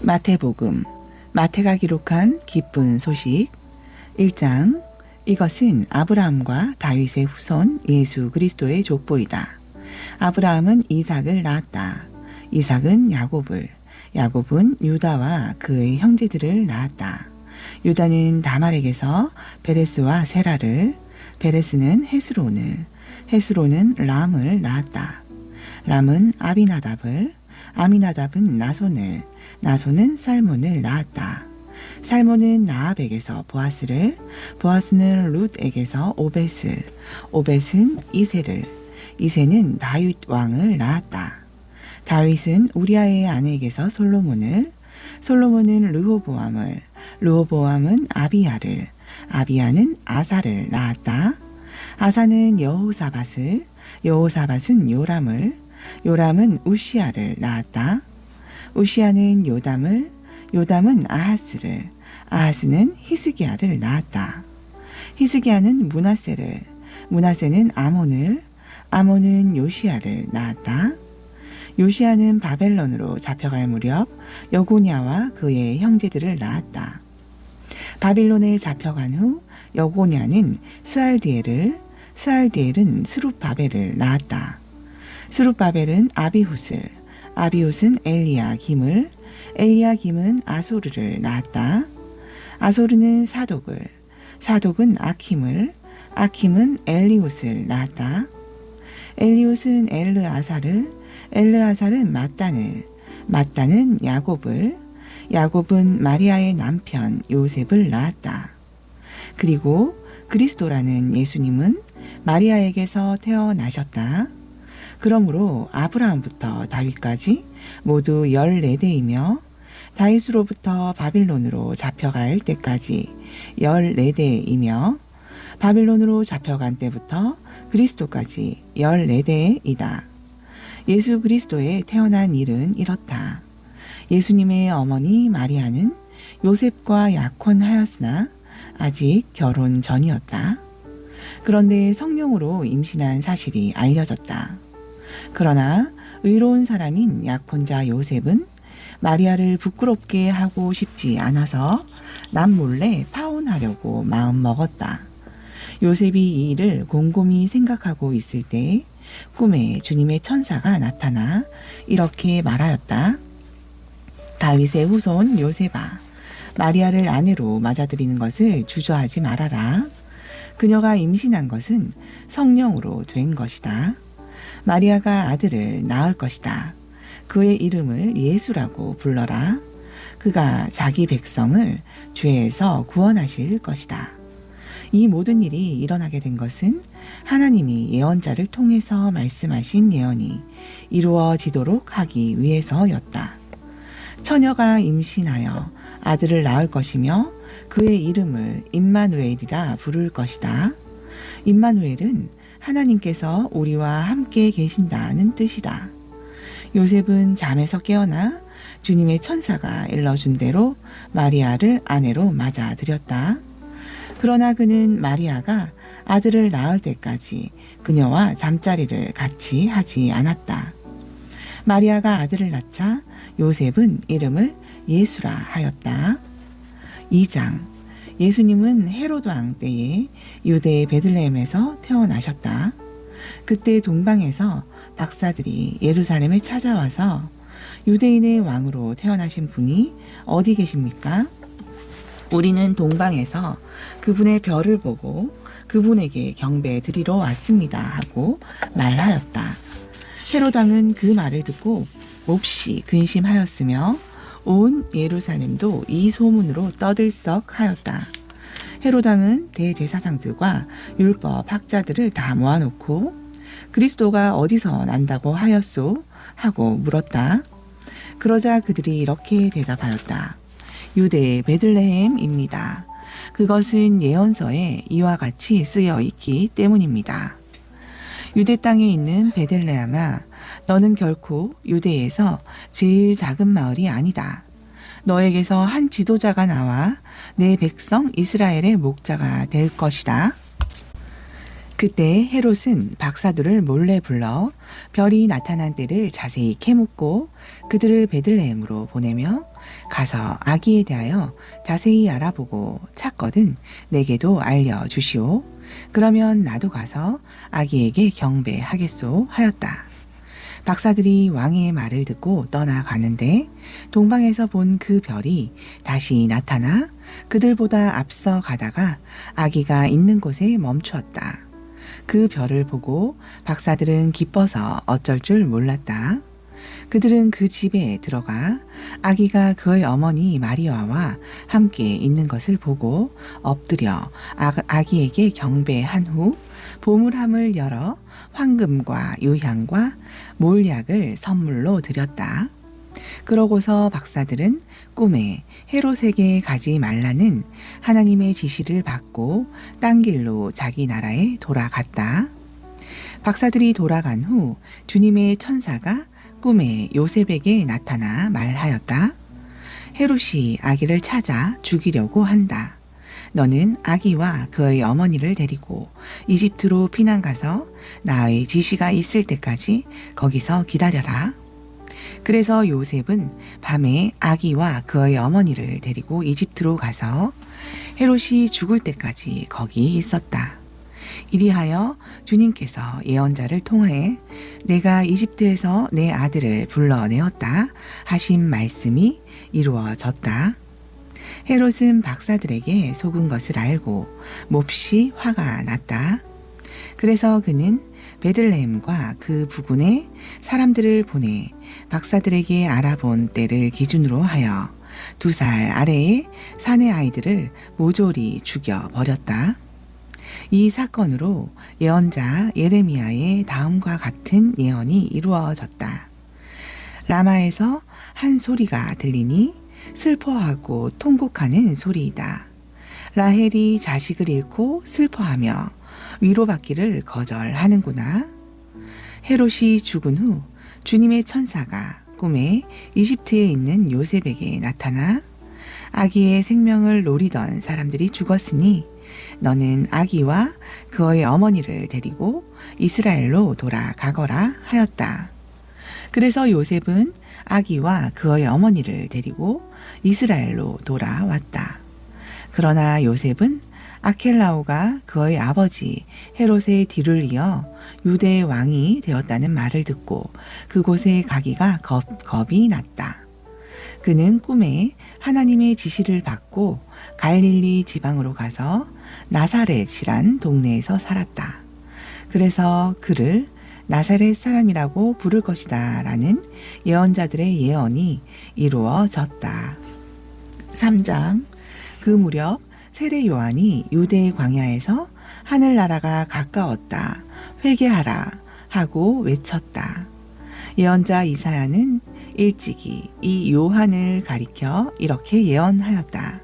마태복음, 마태가 기록한 기쁜 소식 1장. 이것은 아브라함과 다윗의 후손 예수 그리스도의 족보이다. 아브라함은 이삭을 낳았다. 이삭은 야곱을, 야곱은 유다와 그의 형제들을 낳았다. 유다는 다말에게서 베레스와 세라를, 베레스는 헤스론을, 헤스론은 람을 낳았다. 람은 아미나답을, 아미나답은 나손을, 나손은 살몬을 낳았다. 살몬은 나압에게서 보아스를, 보아스는 룻에게서 오벳을, 오벳은 이세를, 이세는 다윗 왕을 낳았다. 다윗은 우리아의 아내에게서 솔로몬을, 솔로몬은 르호보암을, 르호보암은 아비야를, 아비야는 아사를 낳았다. 아사는 여호사밧을, 여호사밧은 요람을, 요람은 우시아를 낳았다. 우시아는 요담을, 요담은 아하스를, 아하스는 히스기야를 낳았다. 히스기야는 므낫세를, 므낫세는 아몬을, 아몬은 요시야를 낳았다. 요시야는 바벨론으로 잡혀갈 무렵 여고냐와 그의 형제들을 낳았다. 바빌론에 잡혀간 후 여고냐는 스알디엘을, 스알디엘은 스룹바벨을 낳았다. 스룹바벨은 아비훗을, 아비훗은 엘리야김을, 엘리야김은 아소르를 낳았다. 아소르는 사독을, 사독은 아킴을, 아킴은 엘리훗을 낳았다. 엘리훗은 엘르아살을, 엘르아살은 mat단을, mat단은 야곱을, 야곱은 마리아의 남편 요셉을 낳았다. 그리고 그리스도라는 예수님은 마리아에게서 태어나셨다. 그러므로 아브라함부터 다윗까지 모두 14대이며 다윗으로부터 바빌론으로 잡혀갈 때까지 14대이며 바빌론으로 잡혀간 때부터 그리스도까지 14대이다. 예수 그리스도에 태어난 일은 이렇다. 예수님의 어머니 마리아는 요셉과 약혼하였으나 아직 결혼 전이었다. 그런데 성령으로 임신한 사실이 알려졌다. 그러나 의로운 사람인 약혼자 요셉은 마리아를 부끄럽게 하고 싶지 않아서 남몰래 파혼하려고 마음먹었다. 요셉이 이 일을 곰곰이 생각하고 있을 때 꿈에 주님의 천사가 나타나 이렇게 말하였다. 다윗의 후손 요셉아, 마리아를 아내로 맞아들이는 것을 주저하지 말아라. 그녀가 임신한 것은 성령으로 된 것이다. 마리아가 아들을 낳을 것이다. 그의 이름을 예수라고 불러라. 그가 자기 백성을 죄에서 구원하실 것이다. 이 모든 일이 일어나게 된 것은 하나님이 예언자를 통해서 말씀하신 예언이 이루어지도록 하기 위해서였다. 처녀가 임신하여 아들을 낳을 것이며 그의 이름을 임마누엘이라 부를 것이다. 임마누엘은 하나님께서 우리와 함께 계신다는 뜻이다. 요셉은 잠에서 깨어나 주님의 천사가 일러준 대로 마리아를 아내로 맞아들였다. 그러나 그는 마리아가 아들을 낳을 때까지 그녀와 잠자리를 같이 하지 않았다. 마리아가 아들을 낳자 요셉은 이름을 예수라 하였다. 2장. 예수님은 헤로드 왕 때에 유대의 베들레헴에서 태어나셨다. 그때 동방에서 박사들이 예루살렘에 찾아와서 유대인의 왕으로 태어나신 분이 어디 계십니까? 우리는 동방에서 그분의 별을 보고 그분에게 경배 드리러 왔습니다 하고 말하였다. 헤로드 왕은 그 말을 듣고 몹시 근심하였으며 온 예루살렘도 이 소문으로 떠들썩하였다. 헤로드 왕은 대제사장들과 율법 학자들을 다 모아놓고 그리스도가 어디서 난다고 하였소? 하고 물었다. 그러자 그들이 이렇게 대답하였다. 유대의 베들레헴입니다. 그것은 예언서에 이와 같이 쓰여 있기 때문입니다. 유대 땅에 있는 베들레헴아, 너는 결코 유대에서 제일 작은 마을이 아니다. 너에게서 한 지도자가 나와 내 백성 이스라엘의 목자가 될 것이다. 그때 헤롯은 박사들을 몰래 불러 별이 나타난 때를 자세히 캐묻고 그들을 베들레헴으로 보내며 가서 아기에 대하여 자세히 알아보고 찾거든 내게도 알려주시오. 그러면 나도 가서 아기에게 경배하겠소 하였다. 박사들이 왕의 말을 듣고 떠나가는데 동방에서 본 그 별이 다시 나타나 그들보다 앞서 가다가 아기가 있는 곳에 멈추었다. 그 별을 보고 박사들은 기뻐서 어쩔 줄 몰랐다. 그들은 그 집에 들어가 아기가 그의 어머니 마리아와 함께 있는 것을 보고 엎드려 아기에게 경배한 후 보물함을 열어 황금과 유향과 몰약을 선물로 드렸다. 그러고서 박사들은 꿈에 헤롯에게 가지 말라는 하나님의 지시를 받고 딴 길로 자기 나라에 돌아갔다. 박사들이 돌아간 후 주님의 천사가 꿈에 요셉에게 나타나 말하였다. 헤롯이 아기를 찾아 죽이려고 한다. 너는 아기와 그의 어머니를 데리고 이집트로 피난 가서 나의 지시가 있을 때까지 거기서 기다려라. 그래서 요셉은 밤에 아기와 그의 어머니를 데리고 이집트로 가서 헤롯이 죽을 때까지 거기 있었다. 이리하여 주님께서 예언자를 통해 내가 이집트에서 내 아들을 불러내었다 하신 말씀이 이루어졌다. 헤롯은 박사들에게 속은 것을 알고 몹시 화가 났다. 그래서 그는 베들레헴과 그 부근에 사람들을 보내 박사들에게 알아본 때를 기준으로 하여 2살 아래의 사내 아이들을 모조리 죽여 버렸다. 이 사건으로 예언자 예레미야의 다음과 같은 예언이 이루어졌다. 라마에서 한 소리가 들리니 슬퍼하고 통곡하는 소리이다. 라헬이 자식을 잃고 슬퍼하며 위로받기를 거절하는구나. 헤롯이 죽은 후 주님의 천사가 꿈에 이집트에 있는 요셉에게 나타나 아기의 생명을 노리던 사람들이 죽었으니 너는 아기와 그의 어머니를 데리고 이스라엘로 돌아가거라 하였다. 그래서 요셉은 아기와 그의 어머니를 데리고 이스라엘로 돌아왔다. 그러나 요셉은 아켈라오가 그의 아버지 헤롯의 뒤를 이어 유대의 왕이 되었다는 말을 듣고 그곳에 가기가 겁이 났다. 그는 꿈에 하나님의 지시를 받고 갈릴리 지방으로 가서 나사렛이란 동네에서 살았다. 그래서 그를 나사렛 사람이라고 부를 것이다 라는 예언자들의 예언이 이루어졌다. 3장. 그 무렵 세례 요한이 유대 광야에서 하늘나라가 가까웠다. 회개하라 하고 외쳤다. 예언자 이사야는 일찍이 이 요한을 가리켜 이렇게 예언하였다.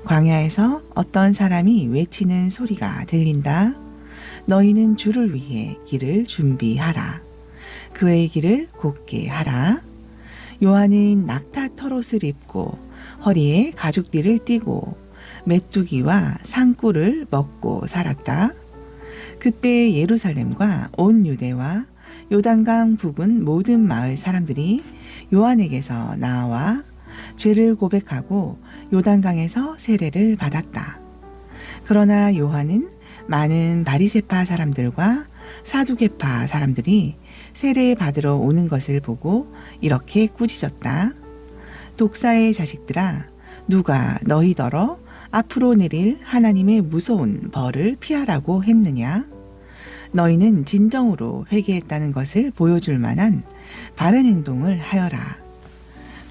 광야에서 어떤 사람이 외치는 소리가 들린다. 너희는 주를 위해 길을 준비하라. 그의 길을 곧게 하라. 요한은 낙타 털옷을 입고 허리에 가죽띠를 띠고 메뚜기와 상꿀을 먹고 살았다. 그때 예루살렘과 온 유대와 요단강 부근 모든 마을 사람들이 요한에게서 나와 죄를 고백하고 요단강에서 세례를 받았다. 그러나 요한은 많은 바리새파 사람들과 사두개파 사람들이 세례 받으러 오는 것을 보고 이렇게 꾸짖었다. 독사의 자식들아, 누가 너희더러 앞으로 내릴 하나님의 무서운 벌을 피하라고 했느냐? 너희는 진정으로 회개했다는 것을 보여줄 만한 바른 행동을 하여라.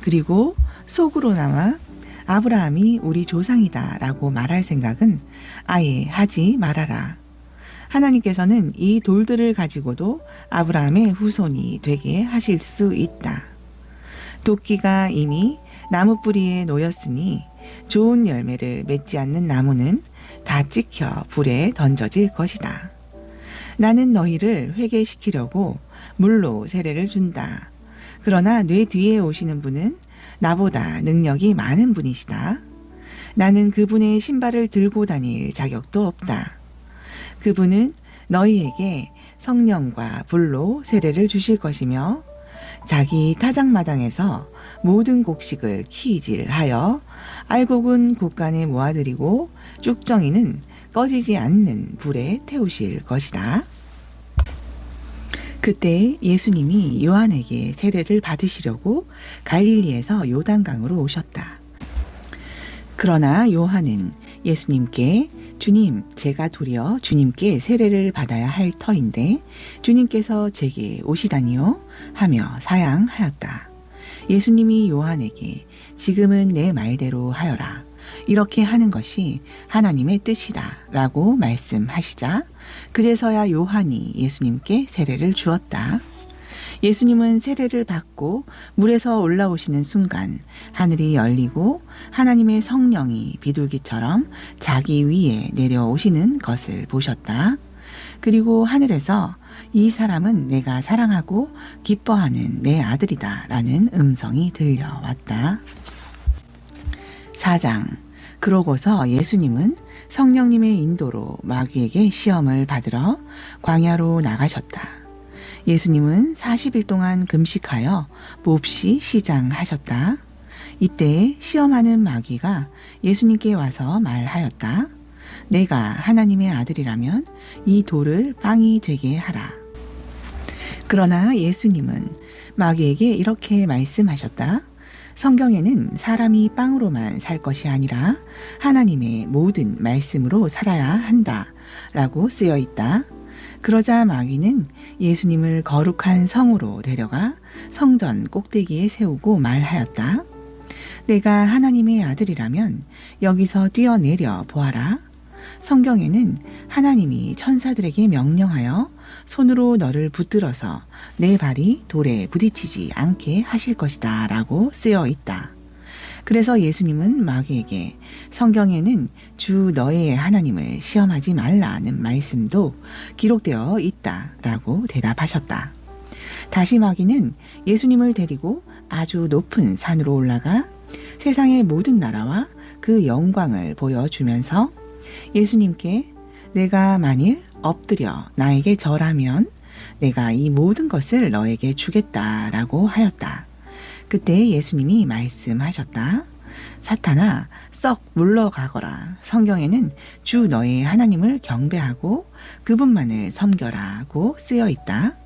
그리고 속으로나마 아브라함이 우리 조상이다 라고 말할 생각은 아예 하지 말아라. 하나님께서는 이 돌들을 가지고도 아브라함의 후손이 되게 하실 수 있다. 도끼가 이미 나무 뿌리에 놓였으니 좋은 열매를 맺지 않는 나무는 다 찍혀 불에 던져질 것이다. 나는 너희를 회개시키려고 물로 세례를 준다. 그러나 내 뒤에 오시는 분은 나보다 능력이 많은 분이시다. 나는 그분의 신발을 들고 다닐 자격도 없다. 그분은 너희에게 성령과 불로 세례를 주실 것이며 자기 타작마당에서 모든 곡식을 키질하여 알곡은 곡간에 모아들이고 쭉정이는 꺼지지 않는 불에 태우실 것이다. 그때 예수님이 요한에게 세례를 받으시려고 갈릴리에서 요단강으로 오셨다. 그러나 요한은 예수님께 주님, 제가 도리어 주님께 세례를 받아야 할 터인데 주님께서 제게 오시다니요? 하며 사양하였다. 예수님이 요한에게 지금은 내 말대로 하여라. 이렇게 하는 것이 하나님의 뜻이다 라고 말씀하시자 그제서야 요한이 예수님께 세례를 주었다. 예수님은 세례를 받고 물에서 올라오시는 순간 하늘이 열리고 하나님의 성령이 비둘기처럼 자기 위에 내려오시는 것을 보셨다. 그리고 하늘에서 이 사람은 내가 사랑하고 기뻐하는 내 아들이다 라는 음성이 들려왔다. 4장. 그러고서 예수님은 성령님의 인도로 마귀에게 시험을 받으러 광야로 나가셨다. 예수님은 40일 동안 금식하여 몹시 시장하셨다. 이때 시험하는 마귀가 예수님께 와서 말하였다. 내가 하나님의 아들이라면 이 돌을 빵이 되게 하라. 그러나 예수님은 마귀에게 이렇게 말씀하셨다. 성경에는 사람이 빵으로만 살 것이 아니라 하나님의 모든 말씀으로 살아야 한다 라고 쓰여 있다. 그러자 마귀는 예수님을 거룩한 성으로 데려가 성전 꼭대기에 세우고 말하였다. 내가 하나님의 아들이라면 여기서 뛰어내려 보아라. 성경에는 하나님이 천사들에게 명령하여 손으로 너를 붙들어서 내 발이 돌에 부딪히지 않게 하실 것이다 라고 쓰여 있다. 그래서 예수님은 마귀에게 성경에는 주 너의 하나님을 시험하지 말라는 말씀도 기록되어 있다 라고 대답하셨다. 다시 마귀는 예수님을 데리고 아주 높은 산으로 올라가 세상의 모든 나라와 그 영광을 보여주면서 예수님께 내가 만일 엎드려 나에게 절하면 내가 이 모든 것을 너에게 주겠다라고 하였다. 그때 예수님이 말씀하셨다. 사탄아, 썩 물러가거라. 성경에는 주 너의 하나님을 경배하고 그분만을 섬겨라고 쓰여 있다.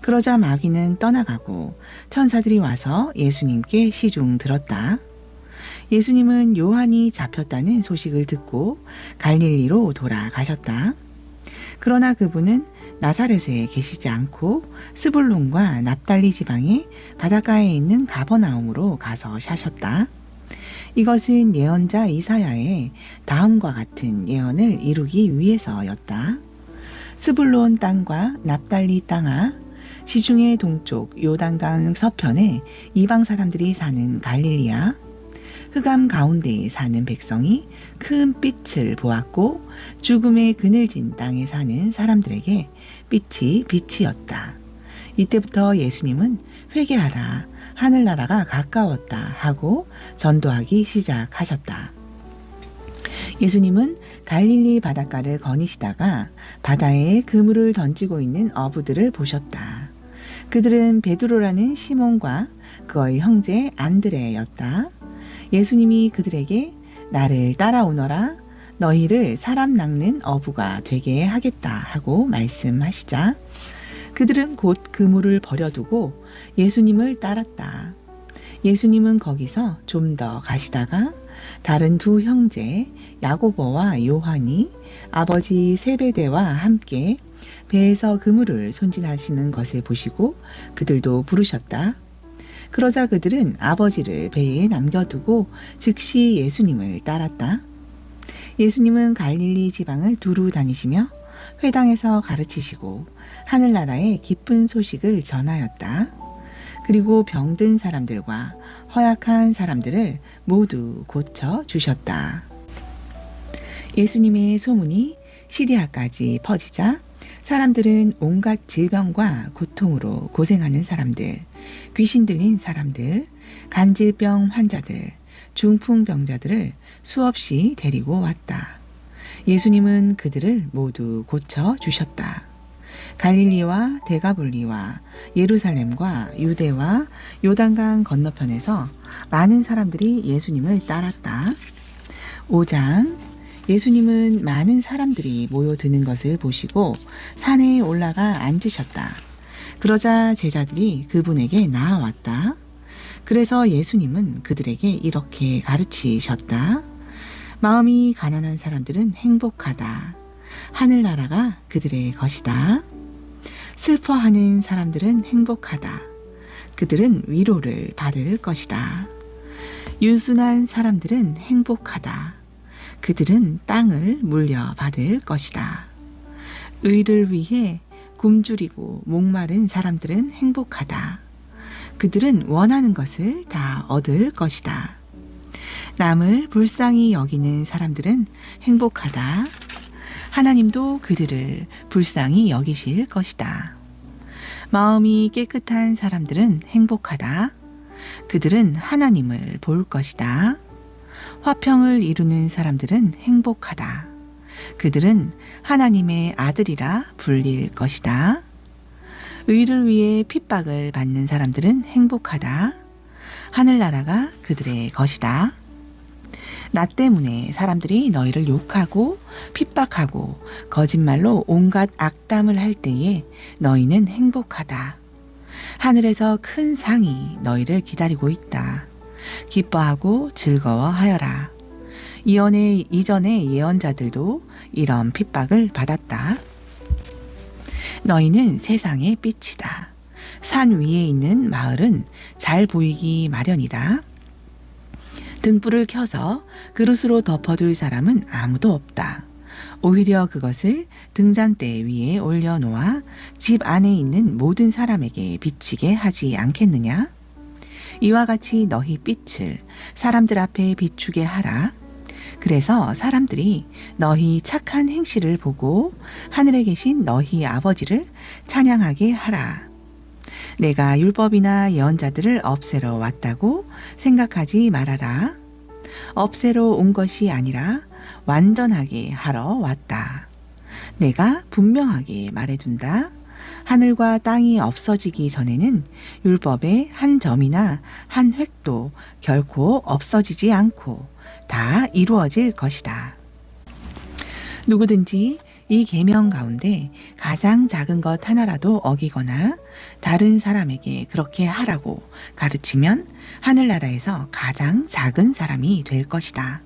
그러자 마귀는 떠나가고 천사들이 와서 예수님께 시중 들었다. 예수님은 요한이 잡혔다는 소식을 듣고 갈릴리로 돌아가셨다. 그러나 그분은 나사렛에 계시지 않고 스불론과 납달리 지방의 바닷가에 있는 가버나움으로 가서 사셨다. 이것은 예언자 이사야의 다음과 같은 예언을 이루기 위해서였다. 스불론 땅과 납달리 땅아, 지중해 동쪽 요단강 서편에 이방 사람들이 사는 갈릴리야, 흑암 가운데에 사는 백성이 큰 빛을 보았고 죽음의 그늘진 땅에 사는 사람들에게 빛이 빛이었다. 이때부터 예수님은 회개하라, 하늘나라가 가까웠다 하고 전도하기 시작하셨다. 예수님은 갈릴리 바닷가를 거니시다가 바다에 그물을 던지고 있는 어부들을 보셨다. 그들은 베드로라는 시몬과 그의 형제 안드레였다. 예수님이 그들에게 나를 따라오너라, 너희를 사람 낚는 어부가 되게 하겠다 하고 말씀하시자 그들은 곧 그물을 버려두고 예수님을 따랐다. 예수님은 거기서 좀 더 가시다가 다른 두 형제 야고보와 요한이 아버지 세베대와 함께 배에서 그물을 손질하시는 것을 보시고 그들도 부르셨다. 그러자 그들은 아버지를 배에 남겨두고 즉시 예수님을 따랐다. 예수님은 갈릴리 지방을 두루 다니시며 회당에서 가르치시고 하늘나라의 기쁜 소식을 전하였다. 그리고 병든 사람들과 허약한 사람들을 모두 고쳐 주셨다. 예수님의 소문이 시리아까지 퍼지자 사람들은 온갖 질병과 고통으로 고생하는 사람들, 귀신 들린 사람들, 간질병 환자들, 중풍병자들을 수없이 데리고 왔다. 예수님은 그들을 모두 고쳐 주셨다. 갈릴리와 데가볼리와 예루살렘과 유대와 요단강 건너편에서 많은 사람들이 예수님을 따랐다. 5장. 예수님은 많은 사람들이 모여드는 것을 보시고 산에 올라가 앉으셨다. 그러자 제자들이 그분에게 나아왔다. 그래서 예수님은 그들에게 이렇게 가르치셨다. 마음이 가난한 사람들은 행복하다. 하늘나라가 그들의 것이다. 슬퍼하는 사람들은 행복하다. 그들은 위로를 받을 것이다. 유순한 사람들은 행복하다. 그들은 땅을 물려받을 것이다. 의를 위해 굶주리고 목마른 사람들은 행복하다. 그들은 원하는 것을 다 얻을 것이다. 남을 불쌍히 여기는 사람들은 행복하다. 하나님도 그들을 불쌍히 여기실 것이다. 마음이 깨끗한 사람들은 행복하다. 그들은 하나님을 볼 것이다. 화평을 이루는 사람들은 행복하다. 그들은 하나님의 아들이라 불릴 것이다. 의를 위해 핍박을 받는 사람들은 행복하다. 하늘나라가 그들의 것이다. 나 때문에 사람들이 너희를 욕하고 핍박하고 거짓말로 온갖 악담을 할 때에 너희는 행복하다. 하늘에서 큰 상이 너희를 기다리고 있다. 기뻐하고 즐거워하여라. 이전의 예언자들도 이런 핍박을 받았다. 너희는 세상의 빛이다. 산 위에 있는 마을은 잘 보이기 마련이다. 등불을 켜서 그릇으로 덮어둘 사람은 아무도 없다. 오히려 그것을 등잔대 위에 올려놓아 집 안에 있는 모든 사람에게 비치게 하지 않겠느냐? 이와 같이 너희 빛을 사람들 앞에 비추게 하라. 그래서 사람들이 너희 착한 행실을 보고 하늘에 계신 너희 아버지를 찬양하게 하라. 내가 율법이나 예언자들을 없애러 왔다고 생각하지 말아라. 없애러 온 것이 아니라 완전하게 하러 왔다. 내가 분명하게 말해둔다. 하늘과 땅이 없어지기 전에는 율법의 한 점이나 한 획도 결코 없어지지 않고 다 이루어질 것이다. 누구든지 이 계명 가운데 가장 작은 것 하나라도 어기거나 다른 사람에게 그렇게 하라고 가르치면 하늘나라에서 가장 작은 사람이 될 것이다.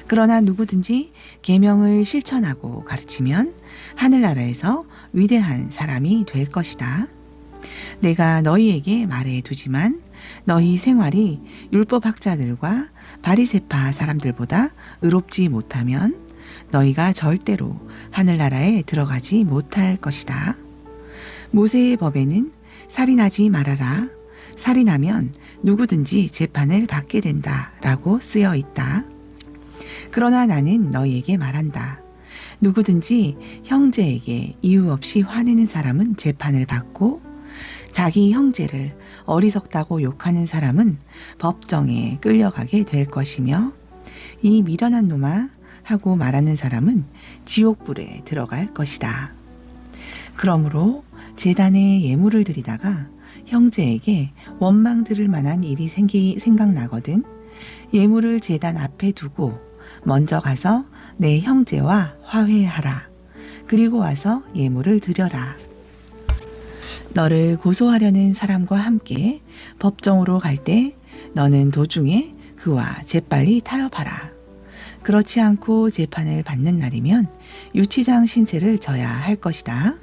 그러나 누구든지 계명을 실천하고 가르치면 하늘나라에서 위대한 사람이 될 것이다. 내가 너희에게 말해두지만 너희 생활이 율법학자들과 바리새파 사람들보다 의롭지 못하면 너희가 절대로 하늘나라에 들어가지 못할 것이다. 모세의 법에는 살인하지 말아라. 살인하면 누구든지 재판을 받게 된다 라고 쓰여 있다. 그러나 나는 너희에게 말한다. 누구든지 형제에게 이유 없이 화내는 사람은 재판을 받고 자기 형제를 어리석다고 욕하는 사람은 법정에 끌려가게 될 것이며 이 미련한 놈아 하고 말하는 사람은 지옥불에 들어갈 것이다. 그러므로 제단에 예물을 드리다가 형제에게 원망 들을 만한 일이 생각나거든 예물을 제단 앞에 두고 먼저 가서 내 형제와 화해하라. 그리고 와서 예물을 드려라. 너를 고소하려는 사람과 함께 법정으로 갈 때 너는 도중에 그와 재빨리 타협하라. 그렇지 않고 재판을 받는 날이면 유치장 신세를 져야 할 것이다.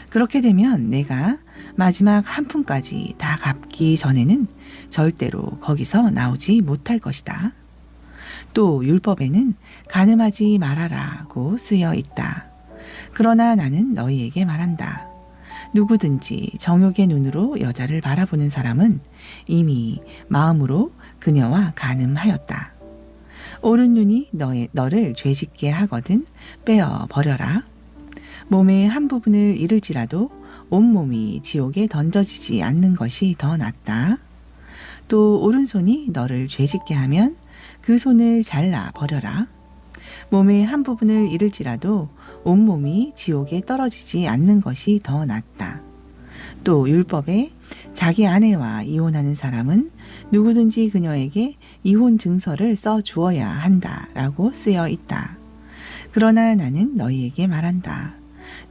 그렇게 되면 내가 마지막 한 푼까지 다 갚기 전에는 절대로 거기서 나오지 못할 것이다. 또 율법에는 간음하지 말아라고 쓰여 있다. 그러나 나는 너희에게 말한다. 누구든지 정욕의 눈으로 여자를 바라보는 사람은 이미 마음으로 그녀와 간음하였다. 오른 눈이 너를 죄짓게 하거든 빼어 버려라. 몸의 한 부분을 잃을지라도 온몸이 지옥에 던져지지 않는 것이 더 낫다. 또 오른손이 너를 죄짓게 하면 그 손을 잘라 버려라. 몸의 한 부분을 잃을지라도 온몸이 지옥에 떨어지지 않는 것이 더 낫다. 또 율법에 자기 아내와 이혼하는 사람은 누구든지 그녀에게 이혼 증서를 써 주어야 한다라고 쓰여 있다. 그러나 나는 너희에게 말한다.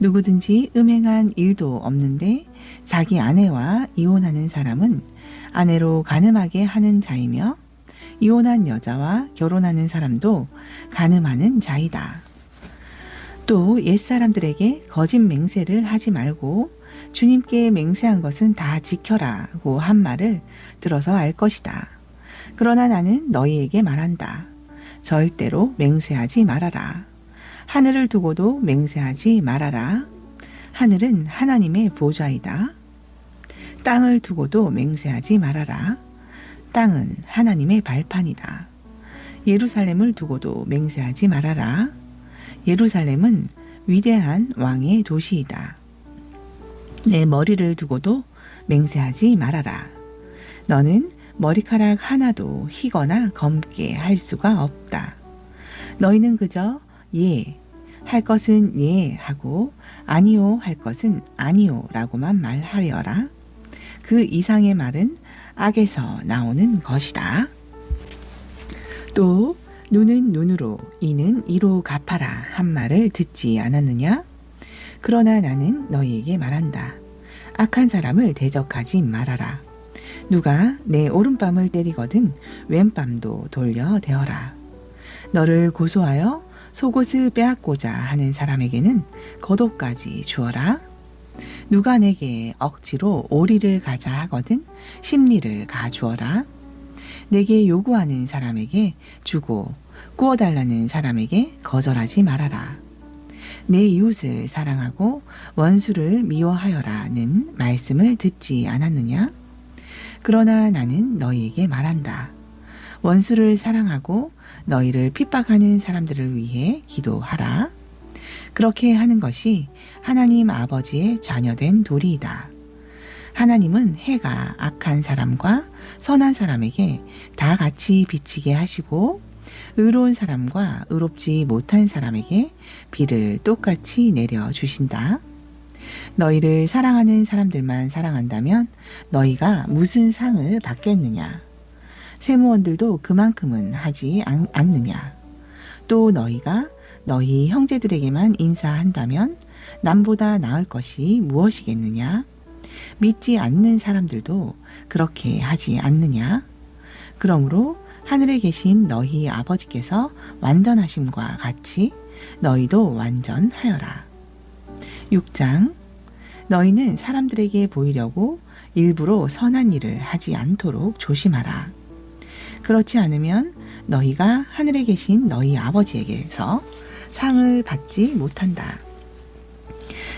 누구든지 음행한 일도 없는데 자기 아내와 이혼하는 사람은 아내로 간음하게 하는 자이며 이혼한 여자와 결혼하는 사람도 간음하는 자이다. 또 옛사람들에게 거짓 맹세를 하지 말고 주님께 맹세한 것은 다 지켜라고 한 말을 들어서 알 것이다. 그러나 나는 너희에게 말한다. 절대로 맹세하지 말아라. 하늘을 두고도 맹세하지 말아라. 하늘은 하나님의 보좌이다. 땅을 두고도 맹세하지 말아라. 땅은 하나님의 발판이다. 예루살렘을 두고도 맹세하지 말아라. 예루살렘은 위대한 왕의 도시이다. 내 머리를 두고도 맹세하지 말아라. 너는 머리카락 하나도 희거나 검게 할 수가 없다. 너희는 그저 예, 할 것은 예 하고 아니요 할 것은 아니요 라고만 말하여라. 그 이상의 말은 악에서 나오는 것이다. 또 눈은 눈으로 이는 이로 갚아라 한 말을 듣지 않았느냐? 그러나 나는 너희에게 말한다. 악한 사람을 대적하지 말아라. 누가 내 오른뺨을 때리거든 왼뺨도 돌려 대어라. 너를 고소하여 속옷을 빼앗고자 하는 사람에게는 겉옷까지 주어라. 누가 내게 억지로 오리를 가자 하거든 심리를 가주어라. 내게 요구하는 사람에게 주고 구워달라는 사람에게 거절하지 말아라. 내 이웃을 사랑하고 원수를 미워하여라는 말씀을 듣지 않았느냐? 그러나 나는 너희에게 말한다. 원수를 사랑하고 너희를 핍박하는 사람들을 위해 기도하라. 그렇게 하는 것이 하나님 아버지의 자녀된 도리이다. 하나님은 해가 악한 사람과 선한 사람에게 다 같이 비치게 하시고 의로운 사람과 의롭지 못한 사람에게 비를 똑같이 내려주신다. 너희를 사랑하는 사람들만 사랑한다면 너희가 무슨 상을 받겠느냐? 세무원들도 그만큼은 하지 않느냐? 또 너희가 너희 형제들에게만 인사한다면 남보다 나을 것이 무엇이겠느냐? 믿지 않는 사람들도 그렇게 하지 않느냐? 그러므로 하늘에 계신 너희 아버지께서 완전하심과 같이 너희도 완전하여라. 6장 너희는 사람들에게 보이려고 일부러 선한 일을 하지 않도록 조심하라. 그렇지 않으면 너희가 하늘에 계신 너희 아버지에게서 상을 받지 못한다.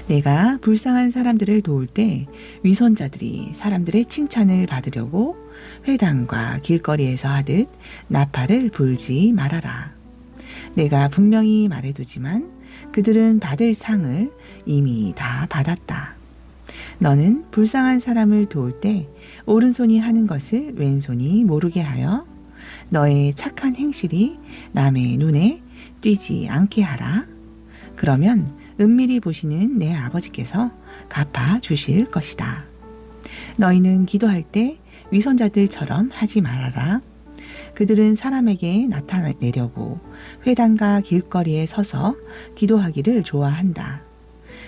내가 불쌍한 사람들을 도울 때 위선자들이 사람들의 칭찬을 받으려고 회당과 길거리에서 하듯 나팔을 불지 말아라. 내가 분명히 말해두지만 그들은 받을 상을 이미 다 받았다. 너는 불쌍한 사람을 도울 때 오른손이 하는 것을 왼손이 모르게 하여 너의 착한 행실이 남의 눈에 띄지 않게 하라. 그러면 은밀히 보시는 내 아버지께서 갚아 주실 것이다. 너희는 기도할 때 위선자들처럼 하지 말아라. 그들은 사람에게 나타내려고 회당과 길거리에 서서 기도하기를 좋아한다.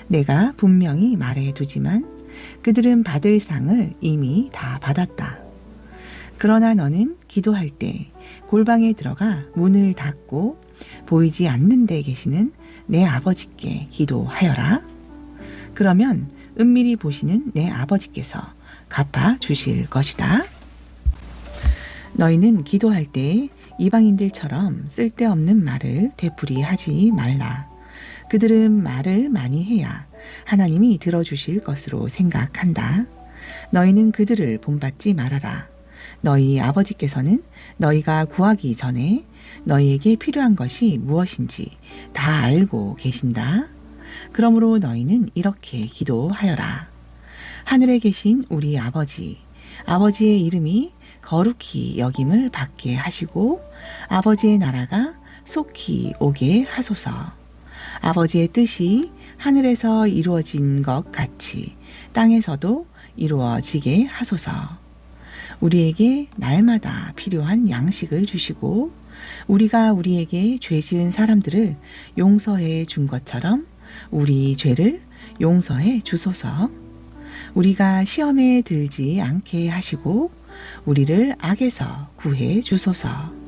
내가 분명히 말해두지만 그들은 받을 상을 이미 다 받았다. 그러나 너는 기도할 때 골방에 들어가 문을 닫고 보이지 않는 데 계시는 내 아버지께 기도하여라. 그러면 은밀히 보시는 내 아버지께서 갚아 주실 것이다. 너희는 기도할 때 이방인들처럼 쓸데없는 말을 되풀이하지 말라. 그들은 말을 많이 해야 하나님이 들어주실 것으로 생각한다. 너희는 그들을 본받지 말아라. 너희 아버지께서는 너희가 구하기 전에 너희에게 필요한 것이 무엇인지 다 알고 계신다. 그러므로 너희는 이렇게 기도하여라. 하늘에 계신 우리 아버지, 아버지의 이름이 거룩히 여김을 받게 하시고 아버지의 나라가 속히 오게 하소서. 아버지의 뜻이 하늘에서 이루어진 것 같이 땅에서도 이루어지게 하소서. 우리에게 날마다 필요한 양식을 주시고 우리가 우리에게 죄 지은 사람들을 용서해 준 것처럼 우리 죄를 용서해 주소서. 우리가 시험에 들지 않게 하시고 우리를 악에서 구해 주소서.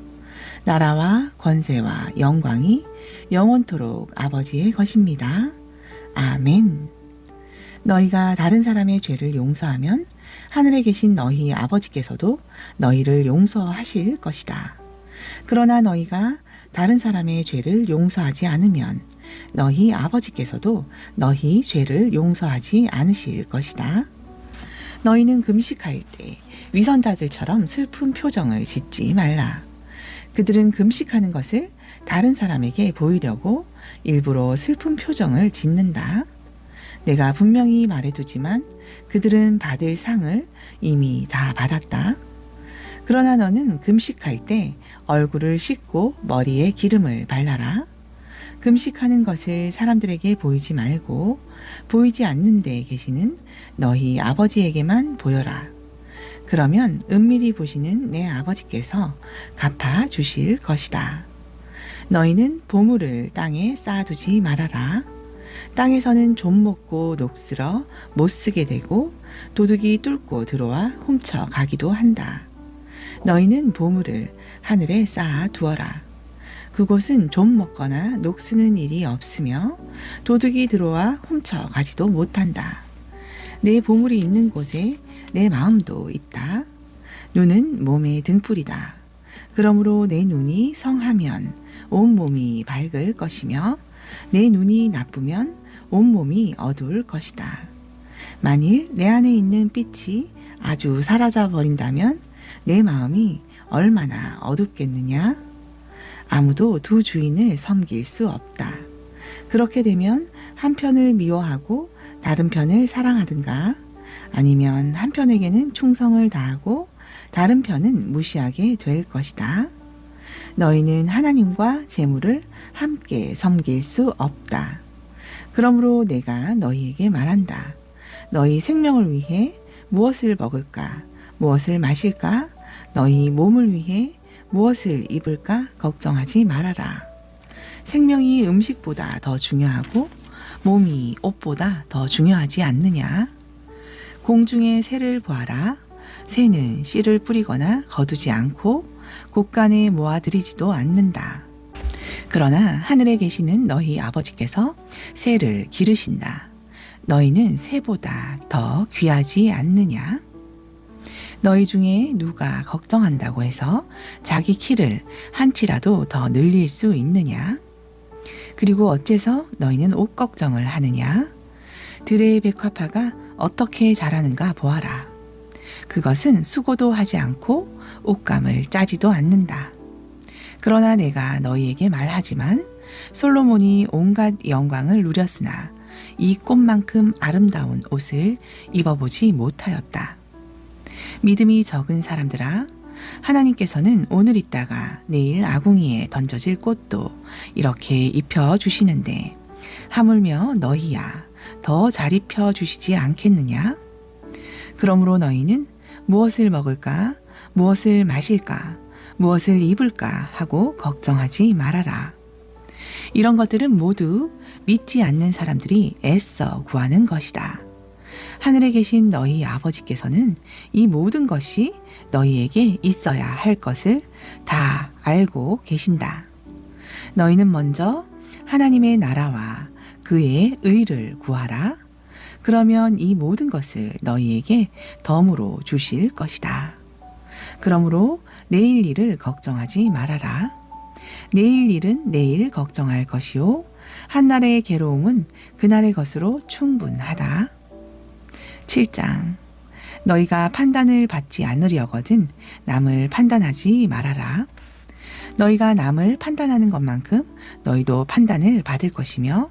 나라와 권세와 영광이 영원토록 아버지의 것입니다. 아멘. 너희가 다른 사람의 죄를 용서하면 하늘에 계신 너희 아버지께서도 너희를 용서하실 것이다. 그러나 너희가 다른 사람의 죄를 용서하지 않으면 너희 아버지께서도 너희 죄를 용서하지 않으실 것이다. 너희는 금식할 때 위선자들처럼 슬픈 표정을 짓지 말라. 그들은 금식하는 것을 다른 사람에게 보이려고 일부러 슬픈 표정을 짓는다. 내가 분명히 말해두지만 그들은 받을 상을 이미 다 받았다. 그러나 너는 금식할 때 얼굴을 씻고 머리에 기름을 발라라. 금식하는 것을 사람들에게 보이지 말고 보이지 않는 데 계시는 너희 아버지에게만 보여라. 그러면 은밀히 보시는 내 아버지께서 갚아 주실 것이다. 너희는 보물을 땅에 쌓아두지 말아라. 땅에서는 좀 먹고 녹슬어 못 쓰게 되고 도둑이 뚫고 들어와 훔쳐 가기도 한다. 너희는 보물을 하늘에 쌓아 두어라. 그곳은 좀 먹거나 녹쓰는 일이 없으며 도둑이 들어와 훔쳐 가지도 못한다. 내 보물이 있는 곳에 내 마음도 있다. 눈은 몸의 등불이다. 그러므로 내 눈이 성하면 온몸이 밝을 것이며 내 눈이 나쁘면 온몸이 어두울 것이다. 만일 내 안에 있는 빛이 아주 사라져 버린다면 내 마음이 얼마나 어둡겠느냐? 아무도 두 주인을 섬길 수 없다. 그렇게 되면 한 편을 미워하고 다른 편을 사랑하든가 아니면 한 편에게는 충성을 다하고 다른 편은 무시하게 될 것이다. 너희는 하나님과 재물을 함께 섬길 수 없다. 그러므로 내가 너희에게 말한다. 너희 생명을 위해 무엇을 먹을까? 무엇을 마실까? 너희 몸을 위해 무엇을 입을까? 걱정하지 말아라. 생명이 음식보다 더 중요하고 몸이 옷보다 더 중요하지 않느냐? 공중의 새를 보아라. 새는 씨를 뿌리거나 거두지 않고 곳간에 모아들이지도 않는다. 그러나 하늘에 계시는 너희 아버지께서 새를 기르신다. 너희는 새보다 더 귀하지 않느냐? 너희 중에 누가 걱정한다고 해서 자기 키를 한치라도 더 늘릴 수 있느냐? 그리고 어째서 너희는 옷 걱정을 하느냐? 들의 백화파가 어떻게 자라는가 보아라. 그것은 수고도 하지 않고 옷감을 짜지도 않는다. 그러나 내가 너희에게 말하지만 솔로몬이 온갖 영광을 누렸으나 이 꽃만큼 아름다운 옷을 입어보지 못하였다. 믿음이 적은 사람들아, 하나님께서는 오늘 있다가 내일 아궁이에 던져질 꽃도 이렇게 입혀주시는데 하물며 너희야 더 잘 입혀주시지 않겠느냐? 그러므로 너희는 무엇을 먹을까? 무엇을 마실까? 무엇을 입을까? 하고 걱정하지 말아라. 이런 것들은 모두 믿지 않는 사람들이 애써 구하는 것이다. 하늘에 계신 너희 아버지께서는 이 모든 것이 너희에게 있어야 할 것을 다 알고 계신다. 너희는 먼저 하나님의 나라와 그의 의를 구하라. 그러면 이 모든 것을 너희에게 덤으로 주실 것이다. 그러므로 내일 일을 걱정하지 말아라. 내일 일은 내일 걱정할 것이요 한날의 괴로움은 그날의 것으로 충분하다. 7장. 너희가 판단을 받지 않으려거든 남을 판단하지 말아라. 너희가 남을 판단하는 것만큼 너희도 판단을 받을 것이며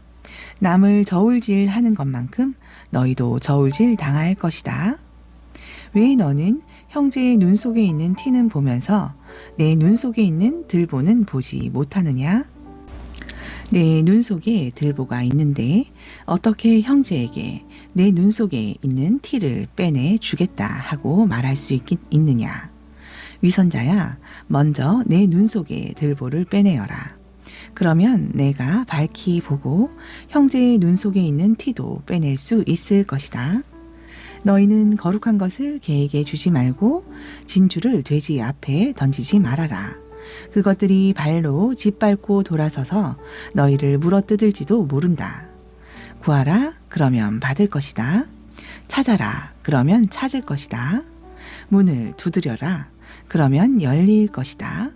남을 저울질하는 것만큼 너희도 저울질 당할 것이다. 왜 너는 형제의 눈 속에 있는 티는 보면서 내 눈 속에 있는 들보는 보지 못하느냐? 내 눈 속에 들보가 있는데 어떻게 형제에게 내 눈 속에 있는 티를 빼내 주겠다 하고 말할 수 있느냐? 위선자야, 먼저 내 눈 속에 들보를 빼내어라. 그러면 내가 밝히 보고 형제의 눈 속에 있는 티도 빼낼 수 있을 것이다. 너희는 거룩한 것을 개에게 주지 말고 진주를 돼지 앞에 던지지 말아라. 그것들이 발로 짓밟고 돌아서서 너희를 물어뜯을지도 모른다. 구하라, 그러면 받을 것이다. 찾아라, 그러면 찾을 것이다. 문을 두드려라, 그러면 열릴 것이다.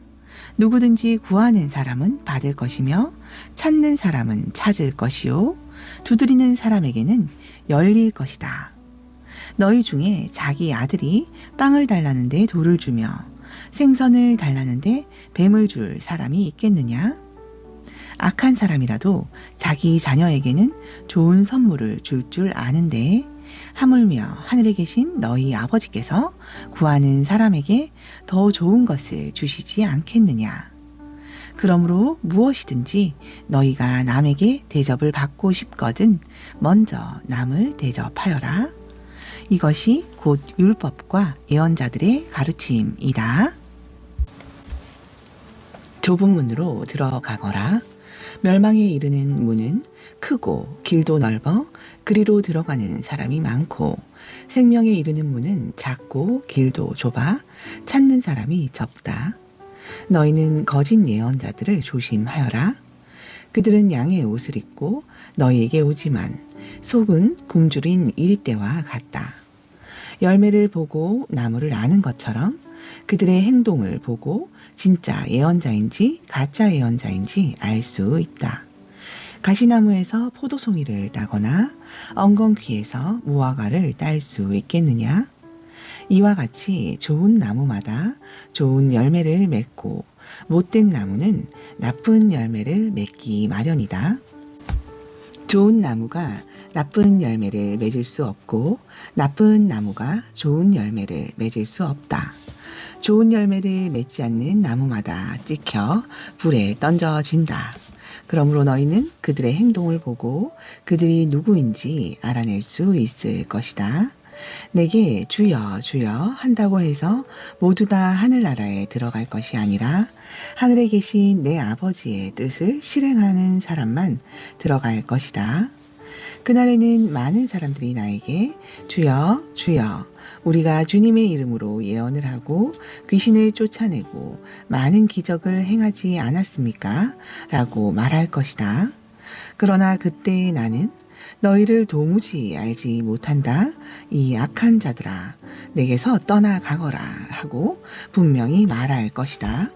누구든지 구하는 사람은 받을 것이며 찾는 사람은 찾을 것이요 두드리는 사람에게는 열릴 것이다. 너희 중에 자기 아들이 빵을 달라는데 돌을 주며 생선을 달라는데 뱀을 줄 사람이 있겠느냐? 악한 사람이라도 자기 자녀에게는 좋은 선물을 줄 줄 아는데 하물며 하늘에 계신 너희 아버지께서 구하는 사람에게 더 좋은 것을 주시지 않겠느냐? 그러므로 무엇이든지 너희가 남에게 대접을 받고 싶거든 먼저 남을 대접하여라. 이것이 곧 율법과 예언자들의 가르침이다. 좁은 문으로 들어가거라. 멸망에 이르는 문은 크고 길도 넓어 그리로 들어가는 사람이 많고 생명에 이르는 문은 작고 길도 좁아 찾는 사람이 적다. 너희는 거짓 예언자들을 조심하여라. 그들은 양의 옷을 입고 너희에게 오지만 속은 굶주린 이리떼와 같다. 열매를 보고 나무를 아는 것처럼 그들의 행동을 보고 진짜 예언자인지 가짜 예언자인지 알 수 있다. 가시나무에서 포도송이를 따거나 엉겅퀴에서 무화과를 딸 수 있겠느냐? 이와 같이 좋은 나무마다 좋은 열매를 맺고 못된 나무는 나쁜 열매를 맺기 마련이다. 좋은 나무가 나쁜 열매를 맺을 수 없고 나쁜 나무가 좋은 열매를 맺을 수 없다. 좋은 열매를 맺지 않는 나무마다 찍혀 불에 던져진다. 그러므로 너희는 그들의 행동을 보고 그들이 누구인지 알아낼 수 있을 것이다. 내게 주여 주여 한다고 해서 모두 다 하늘나라에 들어갈 것이 아니라 하늘에 계신 내 아버지의 뜻을 실행하는 사람만 들어갈 것이다. 그날에는 많은 사람들이 나에게 주여 주여 우리가 주님의 이름으로 예언을 하고 귀신을 쫓아내고 많은 기적을 행하지 않았습니까? 라고 말할 것이다. 그러나 그때 나는 너희를 도무지 알지 못한다. 이 악한 자들아, 내게서 떠나가거라 하고 분명히 말할 것이다.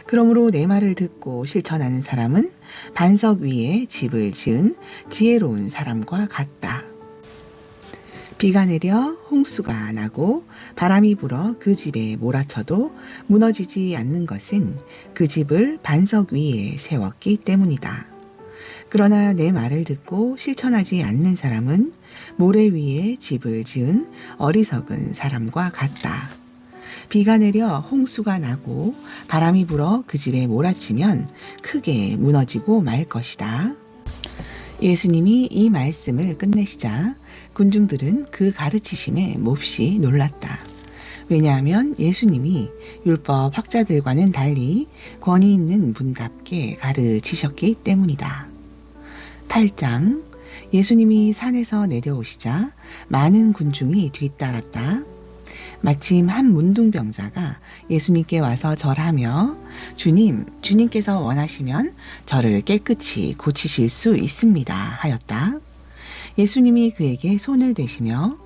그러므로 내 말을 듣고 실천하는 사람은 반석 위에 집을 지은 지혜로운 사람과 같다. 비가 내려 홍수가 나고 바람이 불어 그 집에 몰아쳐도 무너지지 않는 것은 그 집을 반석 위에 세웠기 때문이다. 그러나 내 말을 듣고 실천하지 않는 사람은 모래 위에 집을 지은 어리석은 사람과 같다. 비가 내려 홍수가 나고 바람이 불어 그 집에 몰아치면 크게 무너지고 말 것이다. 예수님이 이 말씀을 끝내시자 군중들은 그 가르치심에 몹시 놀랐다. 왜냐하면 예수님이 율법 학자들과는 달리 권위 있는 분답게 가르치셨기 때문이다. 8장 예수님이 산에서 내려오시자 많은 군중이 뒤따랐다. 마침 한 문둥병자가 예수님께 와서 절하며 주님께서 원하시면 저를 깨끗이 고치실 수 있습니다 하였다. 예수님이 그에게 손을 대시며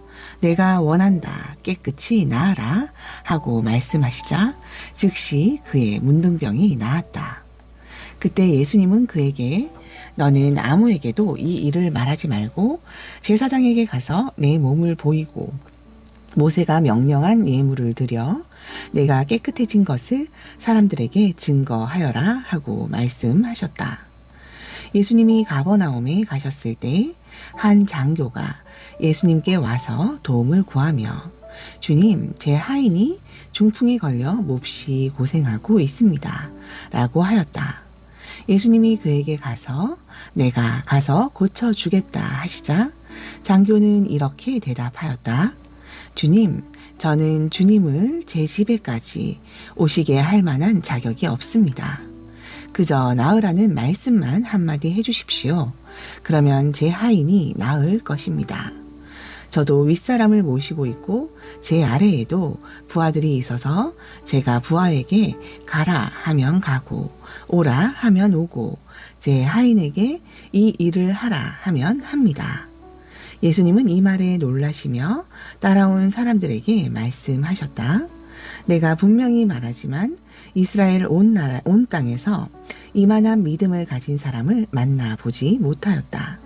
내가 원한다 깨끗이 나아라 하고 말씀하시자 즉시 그의 문둥병이 나았다. 그때 예수님은 그에게 너는 아무에게도 이 일을 말하지 말고 제사장에게 가서 내 몸을 보이고 모세가 명령한 예물을 드려 내가 깨끗해진 것을 사람들에게 증거하여라 하고 말씀하셨다. 예수님이 가버나움에 가셨을 때 한 장교가 예수님께 와서 도움을 구하며 주님, 제 하인이 중풍에 걸려 몹시 고생하고 있습니다. 라고 하였다. 예수님이 그에게 가서 내가 가서 고쳐주겠다 하시자 장교는 이렇게 대답하였다. 주님, 저는 주님을 제 집에까지 오시게 할 만한 자격이 없습니다. 그저 나으라는 말씀만 한마디 해주십시오. 그러면 제 하인이 나을 것입니다. 저도 윗사람을 모시고 있고 제 아래에도 부하들이 있어서 제가 부하에게 가라 하면 가고 오라 하면 오고 제 하인에게 이 일을 하라 하면 합니다. 예수님은 이 말에 놀라시며 따라온 사람들에게 말씀하셨다. 내가 분명히 말하지만 이스라엘 온 땅에서 이만한 믿음을 가진 사람을 만나보지 못하였다.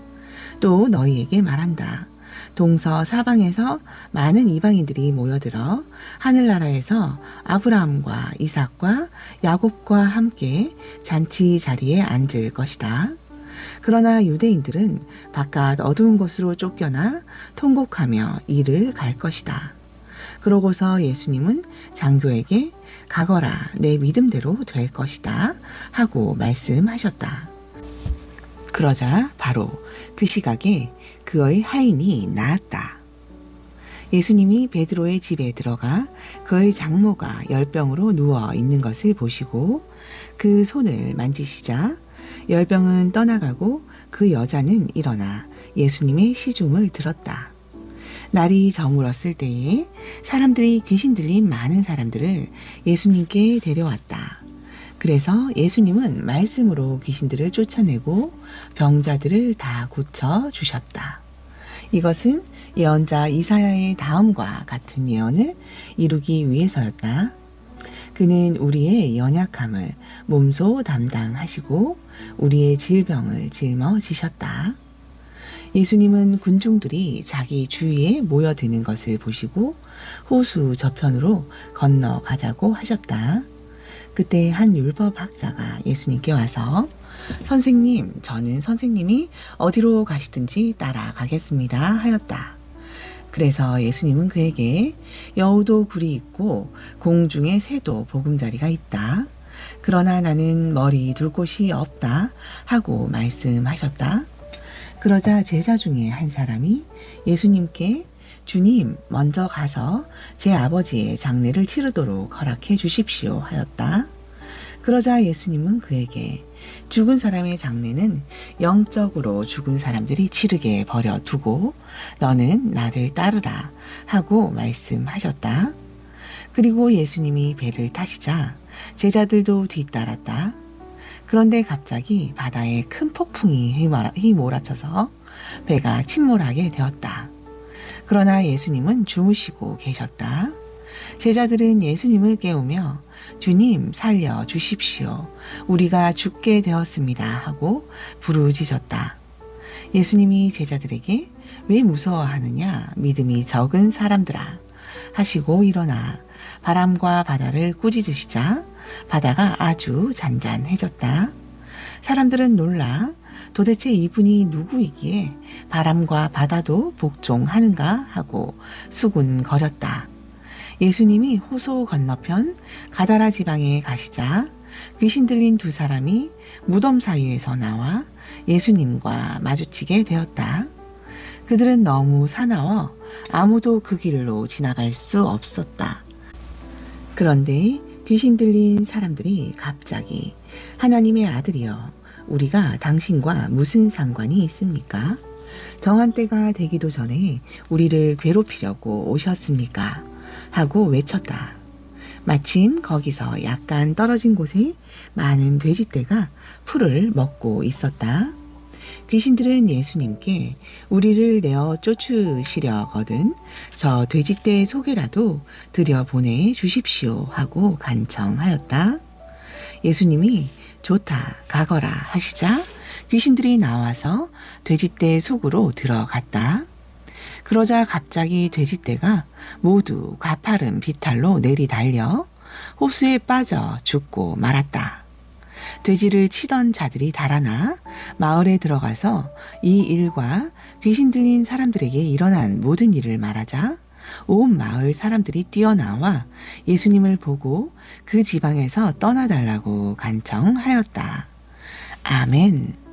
또 너희에게 말한다. 동서사방에서 많은 이방인들이 모여들어 하늘나라에서 아브라함과 이삭과 야곱과 함께 잔치 자리에 앉을 것이다. 그러나 유대인들은 바깥 어두운 곳으로 쫓겨나 통곡하며 이를 갈 것이다. 그러고서 예수님은 장교에게 가거라, 내 믿음대로 될 것이다 하고 말씀하셨다. 그러자 바로 그 시각에 그의 하인이 나았다. 예수님이 베드로의 집에 들어가 그의 장모가 열병으로 누워 있는 것을 보시고 그 손을 만지시자 열병은 떠나가고 그 여자는 일어나 예수님의 시중을 들었다. 날이 저물었을 때에 사람들이 귀신 들린 많은 사람들을 예수님께 데려왔다. 그래서 예수님은 말씀으로 귀신들을 쫓아내고 병자들을 다 고쳐 주셨다. 이것은 예언자 이사야의 다음과 같은 예언을 이루기 위해서였다. 그는 우리의 연약함을 몸소 담당하시고 우리의 질병을 짊어지셨다. 예수님은 군중들이 자기 주위에 모여드는 것을 보시고 호수 저편으로 건너가자고 하셨다. 그때 한 율법학자가 예수님께 와서 선생님, 저는 선생님이 어디로 가시든지 따라가겠습니다 하였다. 그래서 예수님은 그에게 여우도 굴이 있고 공중에 새도 보금자리가 있다. 그러나 나는 머리 둘 곳이 없다 하고 말씀하셨다. 그러자 제자 중에 한 사람이 예수님께 주님, 먼저 가서 제 아버지의 장례를 치르도록 허락해 주십시오 하였다. 그러자 예수님은 그에게 죽은 사람의 장례는 영적으로 죽은 사람들이 치르게 버려두고 너는 나를 따르라 하고 말씀하셨다. 그리고 예수님이 배를 타시자 제자들도 뒤따랐다. 그런데 갑자기 바다에 큰 폭풍이 휘몰아쳐서 배가 침몰하게 되었다. 그러나 예수님은 주무시고 계셨다. 제자들은 예수님을 깨우며 주님 살려 주십시오. 우리가 죽게 되었습니다 하고 부르짖었다. 예수님이 제자들에게 왜 무서워하느냐 믿음이 적은 사람들아 하시고 일어나 바람과 바다를 꾸짖으시자 바다가 아주 잔잔해졌다. 사람들은 놀라 도대체 이분이 누구이기에 바람과 바다도 복종하는가 하고 수군거렸다. 예수님이 호수 건너편 가다라 지방에 가시자 귀신 들린 두 사람이 무덤 사이에서 나와 예수님과 마주치게 되었다. 그들은 너무 사나워 아무도 그 길로 지나갈 수 없었다. 그런데 귀신 들린 사람들이 갑자기 하나님의 아들이여 우리가 당신과 무슨 상관이 있습니까? 정한 때가 되기도 전에 우리를 괴롭히려고 오셨습니까? 하고 외쳤다. 마침 거기서 약간 떨어진 곳에 많은 돼지떼가 풀을 먹고 있었다. 귀신들은 예수님께 우리를 내어 쫓으시려거든 저 돼지떼의 소개라도 들여보내 주십시오 하고 간청하였다. 예수님이 좋다 가거라 하시자 귀신들이 나와서 돼지떼 속으로 들어갔다. 그러자 갑자기 돼지떼가 모두 가파른 비탈로 내리달려 호수에 빠져 죽고 말았다. 돼지를 치던 자들이 달아나 마을에 들어가서 이 일과 귀신 들린 사람들에게 일어난 모든 일을 말하자 온 마을 사람들이 뛰어나와 예수님을 보고 그 지방에서 떠나달라고 간청하였다. 아멘.